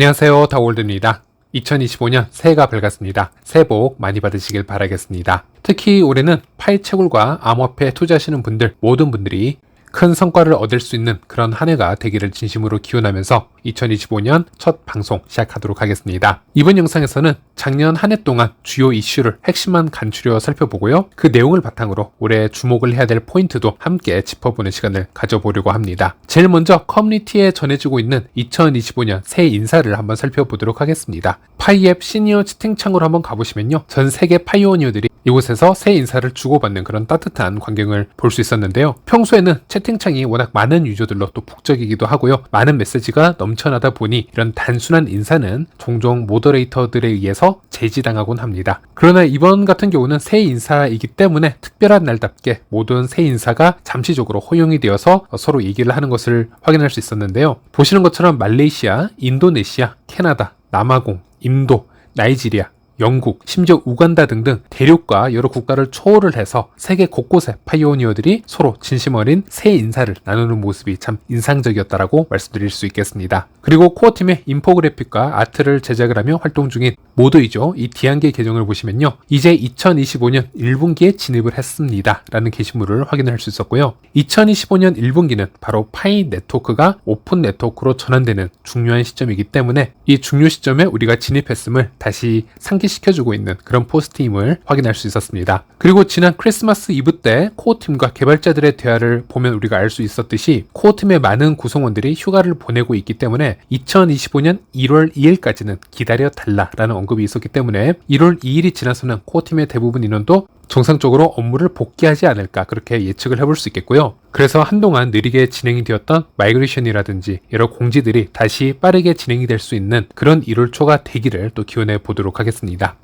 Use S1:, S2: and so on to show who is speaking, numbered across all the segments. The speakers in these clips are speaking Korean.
S1: 안녕하세요, 다월드입니다. 2025년 새해가 밝았습니다. 새해 복 많이 받으시길 바라겠습니다. 특히 올해는 파이 채굴과 암호화폐에 투자하시는 분들, 모든 분들이 큰 성과를 얻을 수 있는 그런 한 해가 되기를 진심으로 기원하면서 2025년 첫 방송 시작하도록 하겠습니다. 이번 영상에서는 작년 한 해 동안 주요 이슈를 핵심만 간추려 살펴보고요. 그 내용을 바탕으로 올해 주목을 해야 될 포인트도 함께 짚어보는 시간을 가져보려고 합니다. 제일 먼저 커뮤니티에 전해지고 있는 2025년 새해 인사를 한번 살펴보도록 하겠습니다. 파이앱 시니어 채팅창으로 한번 가보시면요. 전 세계 파이오니어들이 이곳에서 새해 인사를 주고받는 그런 따뜻한 광경을 볼 수 있었는데요. 평소에는 채팅창이 워낙 많은 유저들로 또 북적이기도 하고요. 많은 메시지가 넘쳐나다 보니 이런 단순한 인사는 종종 모더레이터들에 의해서 제지당하곤 합니다. 그러나 이번 같은 경우는 새해 인사이기 때문에 특별한 날답게 모든 새해 인사가 잠시적으로 허용이 되어서 서로 얘기를 하는 것을 확인할 수 있었는데요. 보시는 것처럼 말레이시아, 인도네시아, 캐나다, 남아공, 인도, 나이지리아, 영국, 심지어 우간다 등등 대륙과 여러 국가를 초월을 해서 세계 곳곳의 파이오니어들이 서로 진심 어린 새해 인사를 나누는 모습이 참 인상적이었다라고 말씀드릴 수 있겠습니다. 그리고 코어팀의 인포그래픽과 아트를 제작을 하며 활동 중인 모더이죠. 이 디안게 계정을 보시면요. 이제 2025년 1분기에 진입을 했습니다. 라는 게시물을 확인할 수 있었고요. 2025년 1분기는 바로 파이 네트워크가 오픈 네트워크로 전환되는 중요한 시점이기 때문에 이 중요 시점에 우리가 진입했음을 다시 상기시켜주고 있는 그런 포스트임을 확인할 수 있었습니다. 그리고 지난 크리스마스 이브 때 코어팀과 개발자들의 대화를 보면 우리가 알 수 있었듯이 코어팀의 많은 구성원들이 휴가를 보내고 있기 때문에 2025년 1월 2일까지는 기다려달라라는 언급이 있었기 때문에 1월 2일이 지나서는 코어팀의 대부분 인원도 정상적으로 업무를 복귀하지 않을까 그렇게 예측을 해볼 수 있겠고요. 그래서 한동안 느리게 진행이 되었던 마이그레이션이라든지 여러 공지들이 다시 빠르게 진행이 될 수 있는 그런 1월 초가 되기를 또 기원해 보도록 하겠습니다.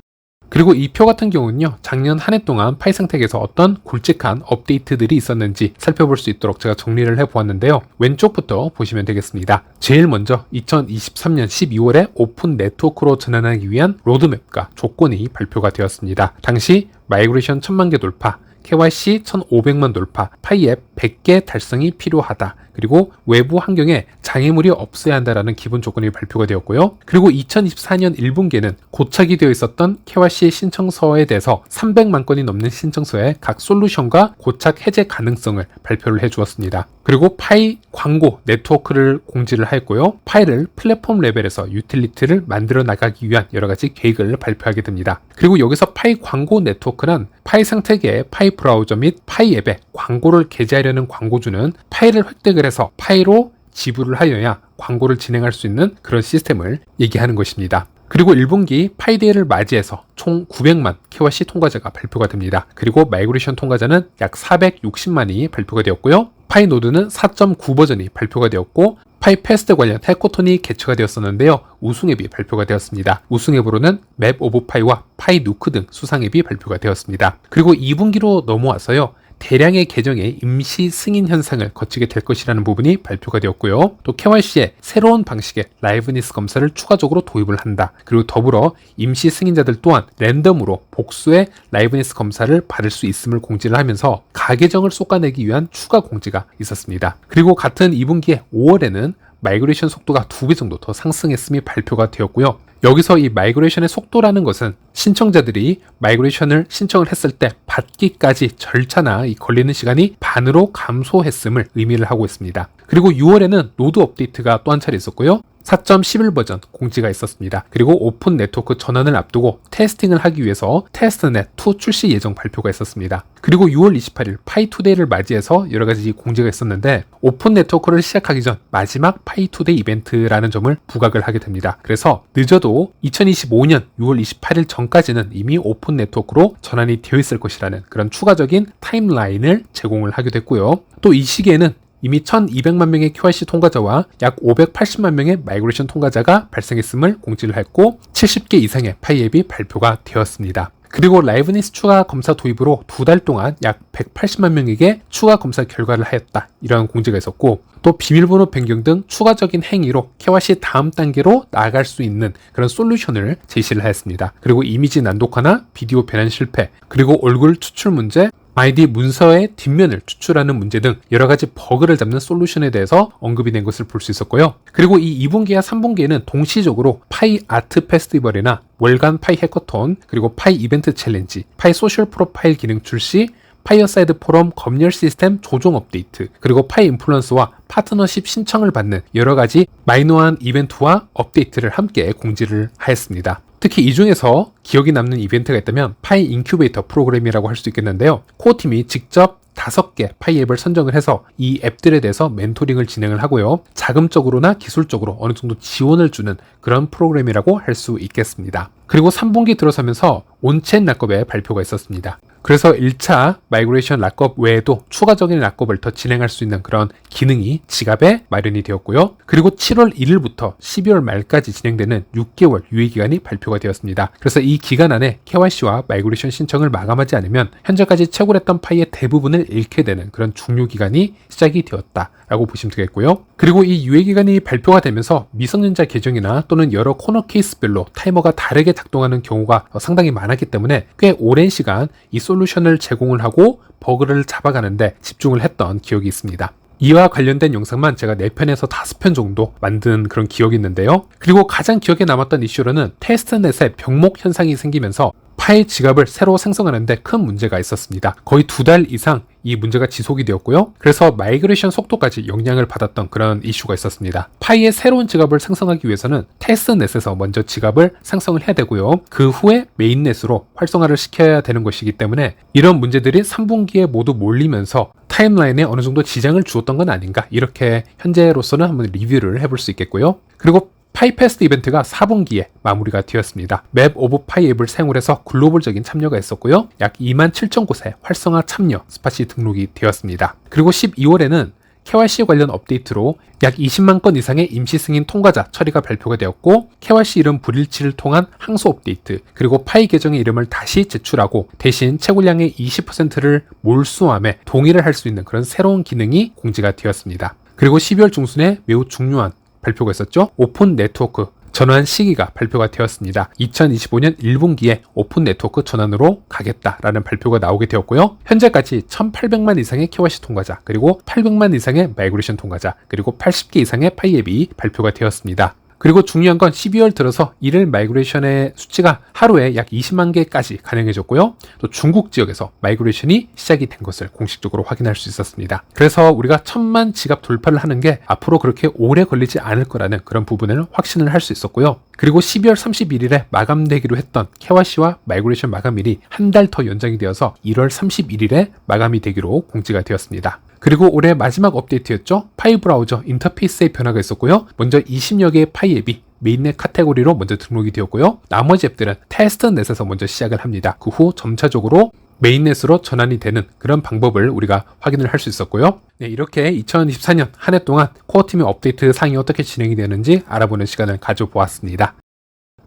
S1: 그리고 이 표 같은 경우는요, 작년 한 해 동안 파이 생태계에서 어떤 굵직한 업데이트들이 있었는지 살펴볼 수 있도록 제가 정리를 해보았는데요. 왼쪽부터 보시면 되겠습니다. 제일 먼저 2023년 12월에 오픈 네트워크로 전환하기 위한 로드맵과 조건이 발표가 되었습니다. 당시 마이그레이션 1000만 개 돌파, KYC 1500만 돌파, 파이앱 100개 달성이 필요하다. 그리고 외부 환경에 장애물이 없어야 한다라는 기본 조건이 발표가 되었고요. 그리고 2024년 1분기에는 고착이 되어 있었던 KYC 신청서에 대해서 300만 건이 넘는 신청서의 각 솔루션과 고착 해제 가능성을 발표를 해주었습니다. 그리고 파이 광고 네트워크를 공지를 하였고요. 파이를 플랫폼 레벨에서 유틸리티를 만들어 나가기 위한 여러 가지 계획을 발표하게 됩니다. 그리고 여기서 파이 광고 네트워크는 파이 생태계의 파이 브라우저 및 파이 앱에 광고를 게재하려는 광고주는 파이를 획득을 해서 파이로 지불을 하여야 광고를 진행할 수 있는 그런 시스템을 얘기하는 것입니다. 그리고 1분기 파이데이를 맞이해서 총 900만 KYC 통과자가 발표가 됩니다. 그리고 마이그레이션 통과자는 약 460만이 발표가 되었고요. 파이 노드는 4.9 버전이 발표가 되었고 파이 패스트 관련 해커톤이 개최가 되었었는데요. 우승앱이 발표가 되었습니다. 우승앱으로는 맵 오브 파이와 파이 누크 등 수상앱이 발표가 되었습니다. 그리고 2분기로 넘어와서요. 대량의 계정의 임시 승인 현상을 거치게 될 것이라는 부분이 발표가 되었고요. 또 KYC에 새로운 방식의 라이브니스 검사를 추가적으로 도입을 한다. 그리고 더불어 임시 승인자들 또한 랜덤으로 복수의 라이브니스 검사를 받을 수 있음을 공지를 하면서 가계정을 솎아내기 위한 추가 공지가 있었습니다. 그리고 같은 2분기에 5월에는 마이그레이션 속도가 2배 정도 더 상승했음이 발표가 되었고요. 여기서 이 마이그레이션의 속도라는 것은 신청자들이 마이그레이션을 신청을 했을 때 받기까지 절차나 이 걸리는 시간이 반으로 감소했음을 의미를 하고 있습니다. 그리고 6월에는 노드 업데이트가 또 한 차례 있었고요. 4.11 버전 공지가 있었습니다. 그리고 오픈 네트워크 전환을 앞두고 테스팅을 하기 위해서 테스트넷2 출시 예정 발표가 있었습니다. 그리고 6월 28일 파이투데이를 맞이해서 여러 가지 공지가 있었는데 오픈 네트워크를 시작하기 전 마지막 파이투데이 이벤트라는 점을 부각을 하게 됩니다. 그래서 늦어도 2025년 6월 28일 전까지는 이미 오픈 네트워크로 전환이 되어 있을 것이라는 그런 추가적인 타임라인을 제공을 하게 됐고요. 또 이 시기에는 이미 1200만 명의 KYC 통과자와 약 580만 명의 마이그레이션 통과자가 발생했음을 공지를 했고 70개 이상의 파이앱이 발표가 되었습니다. 그리고 라이브니스 추가 검사 도입으로 2달 동안 약 180만 명에게 추가 검사 결과를 하였다. 이런 공지가 있었고 또 비밀번호 변경 등 추가적인 행위로 KYC 다음 단계로 나아갈 수 있는 그런 솔루션을 제시를 하였습니다. 그리고 이미지 난독화나 비디오 변환 실패, 그리고 얼굴 추출 문제, 마이디 문서의 뒷면을 추출하는 문제 등 여러 가지 버그를 잡는 솔루션에 대해서 언급이 된 것을 볼 수 있었고요. 그리고 이 2분기와 3분기에는 동시적으로 파이 아트 페스티벌이나 월간 파이 해커톤, 그리고 파이 이벤트 챌린지, 파이 소셜 프로파일 기능 출시, 파이어사이드 포럼 검열 시스템 조정 업데이트, 그리고 파이 인플루언서와 파트너십 신청을 받는 여러 가지 마이너한 이벤트와 업데이트를 함께 공지를 하였습니다. 특히 이 중에서 기억이 남는 이벤트가 있다면 파이 인큐베이터 프로그램이라고 할 수 있겠는데요. 코어팀이 직접 5개 파이 앱을 선정을 해서 이 앱들에 대해서 멘토링을 진행을 하고요. 자금적으로나 기술적으로 어느 정도 지원을 주는 그런 프로그램이라고 할 수 있겠습니다. 그리고 3분기 들어서면서 온첸 락업의 발표가 있었습니다. 그래서 1차 마이그레이션 락업 외에도 추가적인 락업을 더 진행할 수 있는 그런 기능이 지갑에 마련이 되었고요. 그리고 7월 1일부터 12월 말까지 진행되는 6개월 유예기간이 발표가 되었습니다. 그래서 이 기간 안에 KYC와 마이그레이션 신청을 마감하지 않으면 현재까지 채굴했던 파이의 대부분을 잃게 되는 그런 중요 기간이 시작이 되었다라고 보시면 되겠고요. 그리고 이 유예기간이 발표가 되면서 미성년자 계정이나 또는 여러 코너 케이스별로 타이머가 다르게 작동하는 경우가 상당히 많았기 때문에 꽤 오랜 시간 이 솔루션을 제공을 하고 버그를 잡아가는데 집중을 했던 기억이 있습니다. 이와 관련된 영상만 제가 4편에서 5편 정도 만든 그런 기억이 있는데요. 그리고 가장 기억에 남았던 이슈로는 테스트넷에 병목 현상이 생기면서 파이 지갑을 새로 생성하는데 큰 문제가 있었습니다. 거의 2달 이상 이 문제가 지속이 되었고요. 그래서 마이그레이션 속도까지 영향을 받았던 그런 이슈가 있었습니다. 파이의 새로운 지갑을 생성하기 위해서는 테스트넷에서 먼저 지갑을 생성을 해야 되고요. 그 후에 메인넷으로 활성화를 시켜야 되는 것이기 때문에 이런 문제들이 3분기에 모두 몰리면서 타임라인에 어느 정도 지장을 주었던 건 아닌가, 이렇게 현재로서는 한번 리뷰를 해볼 수 있겠고요. 그리고 파이페스트 이벤트가 4분기에 마무리가 되었습니다. 맵 오브 파이 앱을 사용을 해서 글로벌적인 참여가 있었고요. 약 27,000곳의 활성화 참여 스팟이 등록이 되었습니다. 그리고 12월에는 KYC 관련 업데이트로 약 20만 건 이상의 임시 승인 통과자 처리가 발표가 되었고, KYC 이름 불일치를 통한 항소 업데이트, 그리고 파이 계정의 이름을 다시 제출하고 대신 채굴량의 20%를 몰수함에 동의를 할 수 있는 그런 새로운 기능이 공지가 되었습니다. 그리고 12월 중순에 매우 중요한 발표가 있었죠. 오픈 네트워크 전환 시기가 발표가 되었습니다. 2025년 1분기에 오픈 네트워크 전환으로 가겠다라는 발표가 나오게 되었고요. 현재까지 1800만 이상의 KYC 통과자, 그리고 800만 이상의 마이그레이션 통과자, 그리고 80개 이상의 파이 앱이 발표가 되었습니다. 그리고 중요한 건 12월 들어서 일일 마이그레이션의 수치가 하루에 약 20만 개까지 가능해졌고요. 또 중국 지역에서 마이그레이션이 시작이 된 것을 공식적으로 확인할 수 있었습니다. 그래서 우리가 1000만 지갑 돌파를 하는 게 앞으로 그렇게 오래 걸리지 않을 거라는 그런 부분을 확신을 할 수 있었고요. 그리고 12월 31일에 마감되기로 했던 KYC와 마이그레이션 마감일이 한 달 더 연장이 되어서 1월 31일에 마감이 되기로 공지가 되었습니다. 그리고 올해 마지막 업데이트였죠. 파이 브라우저 인터페이스의 변화가 있었고요. 먼저 20여 개의 파이 앱이 메인넷 카테고리로 먼저 등록이 되었고요. 나머지 앱들은 테스트넷에서 먼저 시작을 합니다. 그 후 점차적으로 메인넷으로 전환이 되는 그런 방법을 우리가 확인을 할 수 있었고요. 네, 이렇게 2024년 한 해 동안 코어팀의 업데이트 사항이 어떻게 진행이 되는지 알아보는 시간을 가져보았습니다.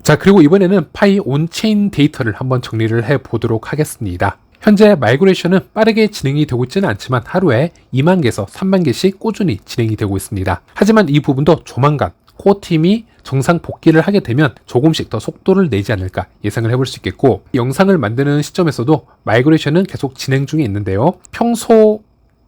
S1: 자, 그리고 이번에는 파이 온체인 데이터를 한번 정리를 해보도록 하겠습니다. 현재 마이그레이션은 빠르게 진행이 되고 있지는 않지만 하루에 2만 개에서 3만 개씩 꾸준히 진행이 되고 있습니다. 하지만 이 부분도 조만간 코어팀이 정상 복귀를 하게 되면 조금씩 더 속도를 내지 않을까 예상을 해볼 수 있겠고, 영상을 만드는 시점에서도 마이그레이션은 계속 진행 중에 있는데요. 평소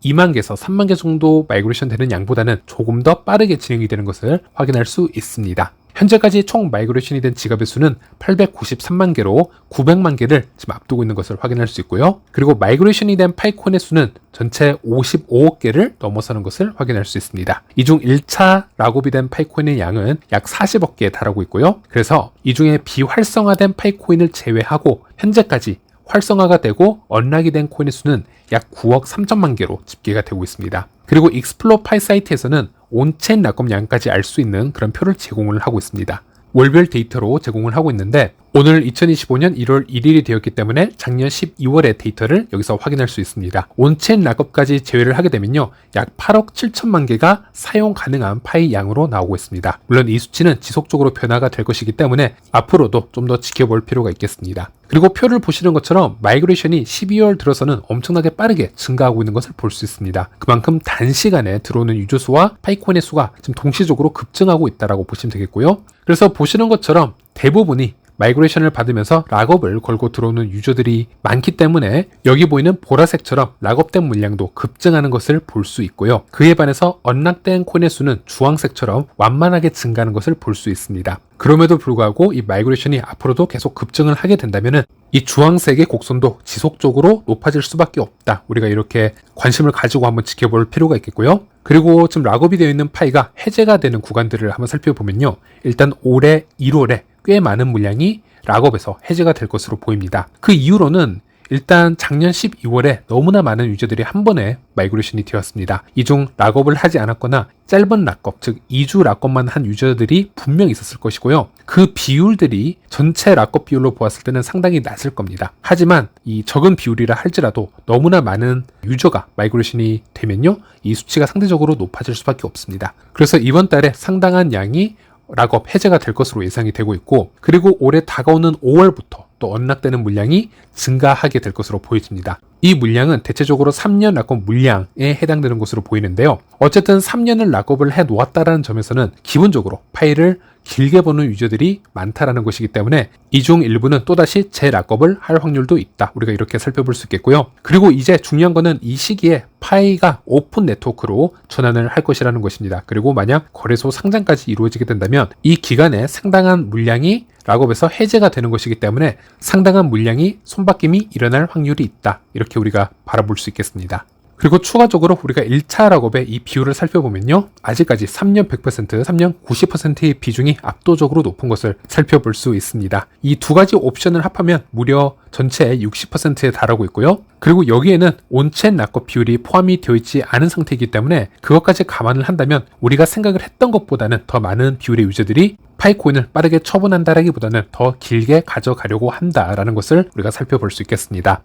S1: 2만 개에서 3만 개 정도 마이그레이션 되는 양보다는 조금 더 빠르게 진행이 되는 것을 확인할 수 있습니다. 현재까지 총 마이그레이션이 된 지갑의 수는 893만 개로 900만 개를 지금 앞두고 있는 것을 확인할 수 있고요. 그리고 마이그레이션이 된 파이콘의 수는 전체 55억 개를 넘어서는 것을 확인할 수 있습니다. 이 중 1차 락업이 된 파이코인의 양은 약 40억 개에 달하고 있고요. 그래서 이 중에 비활성화된 파이코인을 제외하고 현재까지 활성화가 되고 언락이 된 코인의 수는 약 9억 3천만 개로 집계가 되고 있습니다. 그리고 익스플로 파이 사이트에서는 온체인 락업 양까지 알 수 있는 그런 표를 제공을 하고 있습니다. 월별 데이터로 제공을 하고 있는데 오늘 2025년 1월 1일이 되었기 때문에 작년 12월의 데이터를 여기서 확인할 수 있습니다. 온체인 락업까지 제외를 하게 되면요, 약 8억 7천만 개가 사용 가능한 파이 양으로 나오고 있습니다. 물론 이 수치는 지속적으로 변화가 될 것이기 때문에 앞으로도 좀 더 지켜볼 필요가 있겠습니다. 그리고 표를 보시는 것처럼 마이그레이션이 12월 들어서는 엄청나게 빠르게 증가하고 있는 것을 볼 수 있습니다. 그만큼 단시간에 들어오는 유저수와 파이콘의 수가 지금 동시적으로 급증하고 있다고 보시면 되겠고요. 그래서 보시는 것처럼 대부분이 마이그레이션을 받으면서 락업을 걸고 들어오는 유저들이 많기 때문에 여기 보이는 보라색처럼 락업된 물량도 급증하는 것을 볼 수 있고요. 그에 반해서 언락된 코인의 수는 주황색처럼 완만하게 증가하는 것을 볼 수 있습니다. 그럼에도 불구하고 이 마이그레이션이 앞으로도 계속 급증을 하게 된다면 이 주황색의 곡선도 지속적으로 높아질 수밖에 없다. 우리가 이렇게 관심을 가지고 한번 지켜볼 필요가 있겠고요. 그리고 지금 락업이 되어 있는 파이가 해제가 되는 구간들을 한번 살펴보면요. 일단 올해 1월에 꽤 많은 물량이 락업에서 해제가 될 것으로 보입니다. 그 이유로는 일단 작년 12월에 너무나 많은 유저들이 한 번에 마이그레이션이 되었습니다. 이 중 락업을 하지 않았거나 짧은 락업, 즉 2주 락업만 한 유저들이 분명 있었을 것이고요. 그 비율들이 전체 락업 비율로 보았을 때는 상당히 낮을 겁니다. 하지만 이 적은 비율이라 할지라도 너무나 많은 유저가 마이그레이션이 되면요, 이 수치가 상대적으로 높아질 수밖에 없습니다. 그래서 이번 달에 상당한 양이 락업 해제가 될 것으로 예상이 되고 있고, 그리고 올해 다가오는 5월부터 또 언락되는 물량이 증가하게 될 것으로 보여집니다. 이 물량은 대체적으로 3년 락업 물량에 해당되는 것으로 보이는데요. 어쨌든 3년을 락업을 해 놓았다는 점에서는 기본적으로 파일을 길게 보는 유저들이 많다라는 것이기 때문에 이 중 일부는 또다시 재락업을 할 확률도 있다. 우리가 이렇게 살펴볼 수 있겠고요. 그리고 이제 중요한 거는 이 시기에 파이가 오픈 네트워크로 전환을 할 것이라는 것입니다. 그리고 만약 거래소 상장까지 이루어지게 된다면 이 기간에 상당한 물량이 락업에서 해제가 되는 것이기 때문에 상당한 물량이 손바뀜이 일어날 확률이 있다. 이렇게 우리가 바라볼 수 있겠습니다. 그리고 추가적으로 우리가 1차 락업의 이 비율을 살펴보면요, 아직까지 3년 100%, 3년 90%의 비중이 압도적으로 높은 것을 살펴볼 수 있습니다. 이 두 가지 옵션을 합하면 무려 전체의 60%에 달하고 있고요. 그리고 여기에는 온체인 락업 비율이 포함이 되어 있지 않은 상태이기 때문에 그것까지 감안을 한다면 우리가 생각을 했던 것보다는 더 많은 비율의 유저들이 파이코인을 빠르게 처분한다라기보다는 더 길게 가져가려고 한다라는 것을 우리가 살펴볼 수 있겠습니다.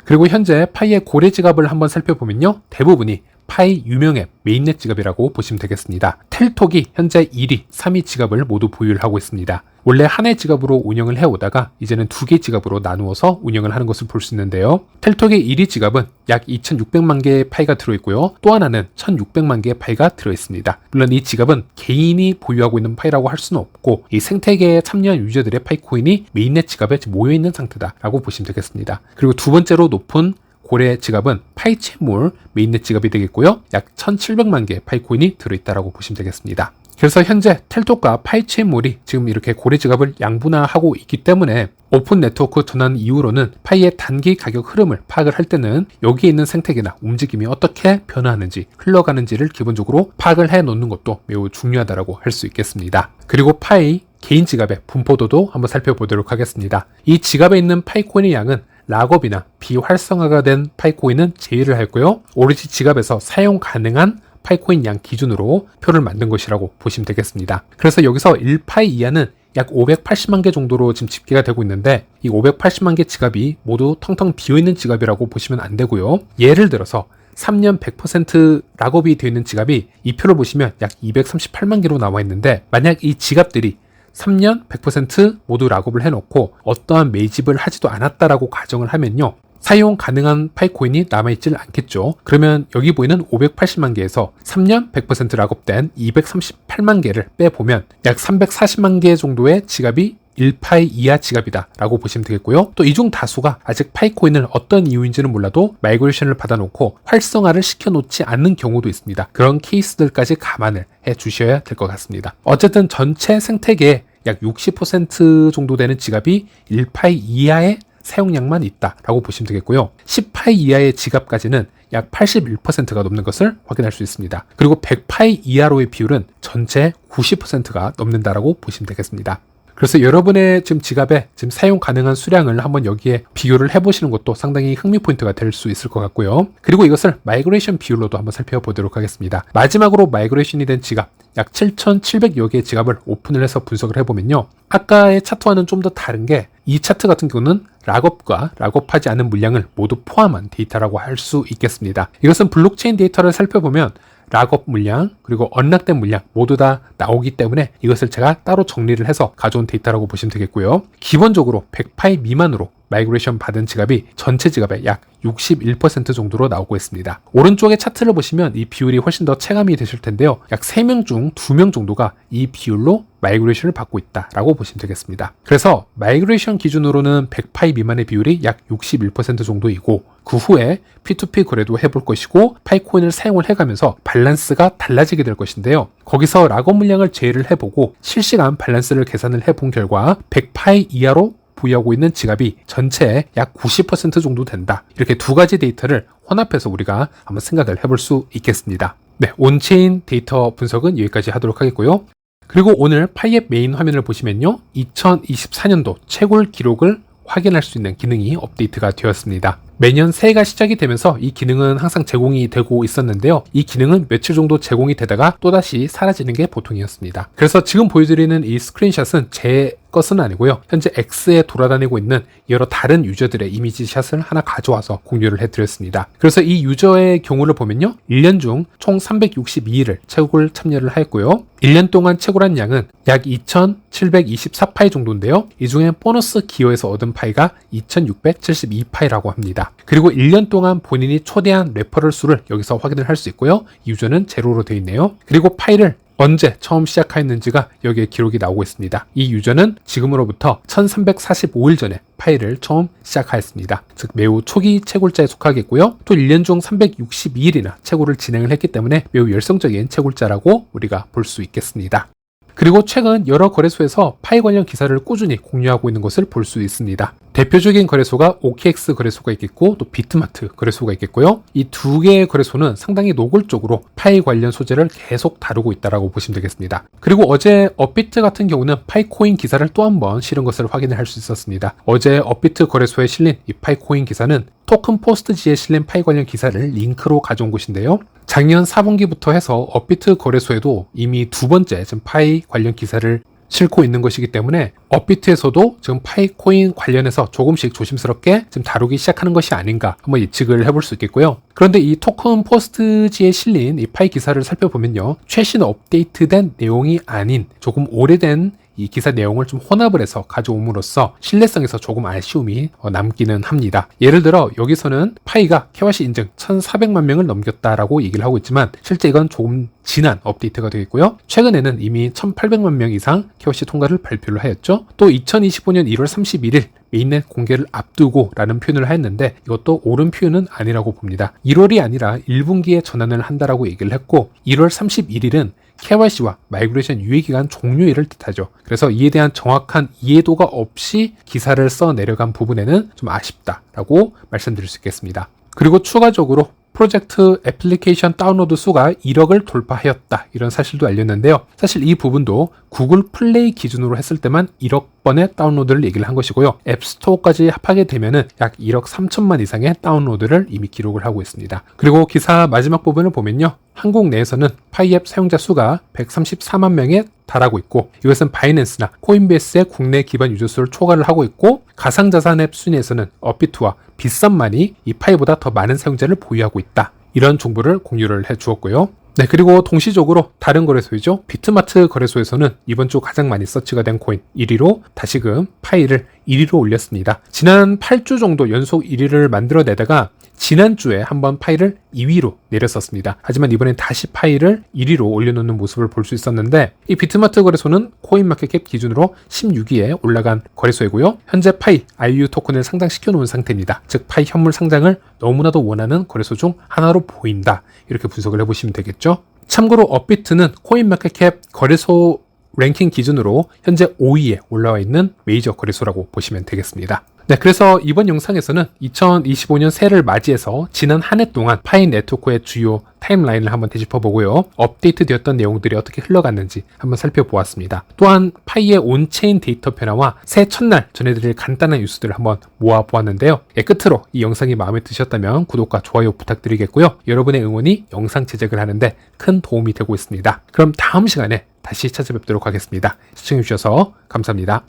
S1: 그리고 현재 파이의 고래 지갑을 한번 살펴보면요, 대부분이 파이 유명앱 메인넷 지갑이라고 보시면 되겠습니다. 텔톡이 현재 1위, 3위 지갑을 모두 보유를 하고 있습니다. 원래 하나의 지갑으로 운영을 해오다가 이제는 두 개의 지갑으로 나누어서 운영을 하는 것을 볼 수 있는데요. 텔톡의 1위 지갑은 약 2,600만 개의 파이가 들어있고요. 또 하나는 1,600만 개의 파이가 들어있습니다. 물론 이 지갑은 개인이 보유하고 있는 파이라고 할 수는 없고 이 생태계에 참여한 유저들의 파이코인이 메인넷 지갑에 모여있는 상태다라고 보시면 되겠습니다. 그리고 두 번째로 높은 고래 지갑은 파이채몰 메인넷 지갑이 되겠고요. 약 1,700만 개의 파이코인이 들어있다라고 보시면 되겠습니다. 그래서 현재 텔톡과 파이채몰이 지금 이렇게 고래 지갑을 양분화하고 있기 때문에 오픈 네트워크 전환 이후로는 파이의 단기 가격 흐름을 파악을 할 때는 여기에 있는 생태계나 움직임이 어떻게 변화하는지 흘러가는지를 기본적으로 파악을 해 놓는 것도 매우 중요하다고 할 수 있겠습니다. 그리고 파이 개인 지갑의 분포도도 한번 살펴보도록 하겠습니다. 이 지갑에 있는 파이코인의 양은 락업이나 비활성화가 된 파이코인은 제외를 했고요. 오리지 지갑에서 사용 가능한 파이코인 양 기준으로 표를 만든 것이라고 보시면 되겠습니다. 그래서 여기서 1파이 이하는 약 580만 개 정도로 지금 집계가 되고 있는데 이 580만 개 지갑이 모두 텅텅 비어있는 지갑이라고 보시면 안 되고요. 예를 들어서 3년 100% 락업이 되어 있는 지갑이 이 표를 보시면 약 238만 개로 나와 있는데 만약 이 지갑들이 3년 100% 모두 락업을 해놓고 어떠한 매집을 하지도 않았다라고 가정을 하면요, 사용 가능한 파이코인이 남아있질 않겠죠. 그러면 여기 보이는 580만 개에서 3년 100% 락업된 238만 개를 빼보면 약 340만 개 정도의 지갑이 1파이 이하 지갑이다 라고 보시면 되겠고요. 또 이 중 다수가 아직 파이코인을 어떤 이유인지는 몰라도 마이그레이션을 받아놓고 활성화를 시켜놓지 않는 경우도 있습니다. 그런 케이스들까지 감안을 해 주셔야 될 것 같습니다. 어쨌든 전체 생태계에 약 60% 정도 되는 지갑이 1파이 이하의 사용량만 있다라고 보시면 되겠고요. 10파이 이하의 지갑까지는 약 81%가 넘는 것을 확인할 수 있습니다. 그리고 100파이 이하로의 비율은 전체 90%가 넘는다라고 보시면 되겠습니다. 그래서 여러분의 지금 지갑에 지금 사용 가능한 수량을 한번 여기에 비교를 해보시는 것도 상당히 흥미 포인트가 될 수 있을 것 같고요. 그리고 이것을 마이그레이션 비율로도 한번 살펴보도록 하겠습니다. 마지막으로 마이그레이션이 된 지갑 약 7,700여 개의 지갑을 오픈을 해서 분석을 해보면요, 아까의 차트와는 좀 더 다른 게 이 차트 같은 경우는 락업과 락업하지 않은 물량을 모두 포함한 데이터라고 할 수 있겠습니다. 이것은 블록체인 데이터를 살펴보면 락업 물량 그리고 언락된 물량 모두 다 나오기 때문에 이것을 제가 따로 정리를 해서 가져온 데이터라고 보시면 되겠고요. 기본적으로 100파이 미만으로 마이그레이션 받은 지갑이 전체 지갑의 약 61% 정도로 나오고 있습니다. 오른쪽의 차트를 보시면 이 비율이 훨씬 더 체감이 되실 텐데요. 약 3명 중 2명 정도가 이 비율로 마이그레이션을 받고 있다라고 보시면 되겠습니다. 그래서 마이그레이션 기준으로는 100파이 미만의 비율이 약 61% 정도이고 그 후에 P2P 거래도 해볼 것이고 파이코인을 사용을 해가면서 밸런스가 달라지게 될 것인데요. 거기서 락업 물량을 제외를 해보고 실시간 밸런스를 계산을 해본 결과 100파이 이하로 보유하고 있는 지갑이 전체의 약 90% 정도 된다. 이렇게 두 가지 데이터를 혼합해서 우리가 한번 생각을 해볼 수 있겠습니다. 네, 온체인 데이터 분석은 여기까지 하도록 하겠고요. 그리고 오늘 파이앱 메인 화면을 보시면요. 2024년도 채굴 기록을 확인할 수 있는 기능이 업데이트가 되었습니다. 매년 새해가 시작이 되면서 이 기능은 항상 제공이 되고 있었는데요. 이 기능은 며칠 정도 제공이 되다가 또다시 사라지는 게 보통이었습니다. 그래서 지금 보여드리는 이 스크린샷은 제 것은 아니고요. 현재 X에 돌아다니고 있는 여러 다른 유저들의 이미지 샷을 하나 가져와서 공유를 해드렸습니다. 그래서 이 유저의 경우를 보면요. 1년 중 총 362일을 채굴 참여를 하였고요. 1년 동안 채굴한 양은 약 2,724파이 정도인데요. 이 중에 보너스 기여에서 얻은 파이가 2,672파이라고 합니다. 그리고 1년 동안 본인이 초대한 레퍼럴 수를 여기서 확인을 할 수 있고요. 유저는 제로로 되어 있네요. 그리고 파이를 언제 처음 시작하였는지가 여기에 기록이 나오고 있습니다. 이 유저는 지금으로부터 1345일 전에 파일을 처음 시작하였습니다. 즉 매우 초기 채굴자에 속하겠고요. 또 1년 중 362일이나 채굴을 진행을 했기 때문에 매우 열성적인 채굴자라고 우리가 볼 수 있겠습니다. 그리고 최근 여러 거래소에서 파이 관련 기사를 꾸준히 공유하고 있는 것을 볼 수 있습니다. 대표적인 거래소가 OKX 거래소가 있겠고 또 비트마트 거래소가 있겠고요. 이 두 개의 거래소는 상당히 노골적으로 파이 관련 소재를 계속 다루고 있다고 보시면 되겠습니다. 그리고 어제 업비트 같은 경우는 파이코인 기사를 또 한 번 실은 것을 확인할 수 있었습니다. 어제 업비트 거래소에 실린 이 파이코인 기사는 토큰 포스트지에 실린 파이 관련 기사를 링크로 가져온 것인데요. 작년 4분기부터 해서 업비트 거래소에도 이미 두 번째 지금 파이 관련 기사를 싣고 있는 것이기 때문에 업비트에서도 지금 파이코인 관련해서 조금씩 조심스럽게 지금 다루기 시작하는 것이 아닌가 한번 예측을 해볼 수 있겠고요. 그런데 이 토큰 포스트지에 실린 이 파이 기사를 살펴보면요. 최신 업데이트된 내용이 아닌 조금 오래된 이 기사 내용을 좀 혼합을 해서 가져옴으로써 신뢰성에서 조금 아쉬움이 남기는 합니다. 예를 들어 여기서는 파이가 KYC 인증 1,400만 명을 넘겼다라고 얘기를 하고 있지만 실제 이건 조금 지난 업데이트가 되겠고요. 최근에는 이미 1,800만 명 이상 KYC 통과를 발표를 하였죠. 또 2025년 1월 31일 메인넷 공개를 앞두고 라는 표현을 했는데 이것도 옳은 표현은 아니라고 봅니다. 1월이 아니라 1분기에 전환을 한다라고 얘기를 했고 1월 31일은 KYC와 마이그레이션 유예기간 종료일을 뜻하죠. 그래서 이에 대한 정확한 이해도가 없이 기사를 써 내려간 부분에는 좀 아쉽다라고 말씀드릴 수 있겠습니다. 그리고 추가적으로 프로젝트 애플리케이션 다운로드 수가 1억을 돌파하였다 이런 사실도 알렸는데요. 사실 이 부분도 구글 플레이 기준으로 했을 때만 1억 번의 다운로드를 얘기를 한 것이고요. 앱스토어까지 합하게 되면은 약 1억 3천만 이상의 다운로드를 이미 기록을 하고 있습니다. 그리고 기사 마지막 부분을 보면요. 한국 내에서는 파이앱 사용자 수가 134만 명에 달하고 있고 이것은 바이낸스나 코인베이스의 국내 기반 유저 수를 초과를 하고 있고 가상자산 앱 순위에서는 업비트와 빗썸만이 이 파이보다 더 많은 사용자를 보유하고 있다. 이런 정보를 공유를 해 주었고요. 네, 그리고 동시적으로 다른 거래소이죠. 비트마트 거래소에서는 이번 주 가장 많이 서치가 된 코인 1위로 다시금 파이를 1위로 올렸습니다. 지난 8주 정도 연속 1위를 만들어내다가 지난주에 한번 파이를 2위로 내렸었습니다. 하지만 이번엔 다시 파이를 1위로 올려놓는 모습을 볼 수 있었는데 이 비트마트 거래소는 코인마켓캡 기준으로 16위에 올라간 거래소이고요. 현재 파이 IU 토큰을 상장시켜 놓은 상태입니다. 즉 파이 현물 상장을 너무나도 원하는 거래소 중 하나로 보인다. 이렇게 분석을 해보시면 되겠죠. 참고로 업비트는 코인마켓캡 거래소 랭킹 기준으로 현재 5위에 올라와 있는 메이저 거래소라고 보시면 되겠습니다. 네, 그래서 이번 영상에서는 2025년 새해를 맞이해서 지난 한 해 동안 파이 네트워크의 주요 타임라인을 한번 되짚어보고요. 업데이트 되었던 내용들이 어떻게 흘러갔는지 한번 살펴보았습니다. 또한 파이의 온체인 데이터 변화와 새해 첫날 전해드릴 간단한 뉴스들을 한번 모아보았는데요. 끝으로 이 영상이 마음에 드셨다면 구독과 좋아요 부탁드리겠고요. 여러분의 응원이 영상 제작을 하는데 큰 도움이 되고 있습니다. 그럼 다음 시간에 다시 찾아뵙도록 하겠습니다. 시청해주셔서 감사합니다.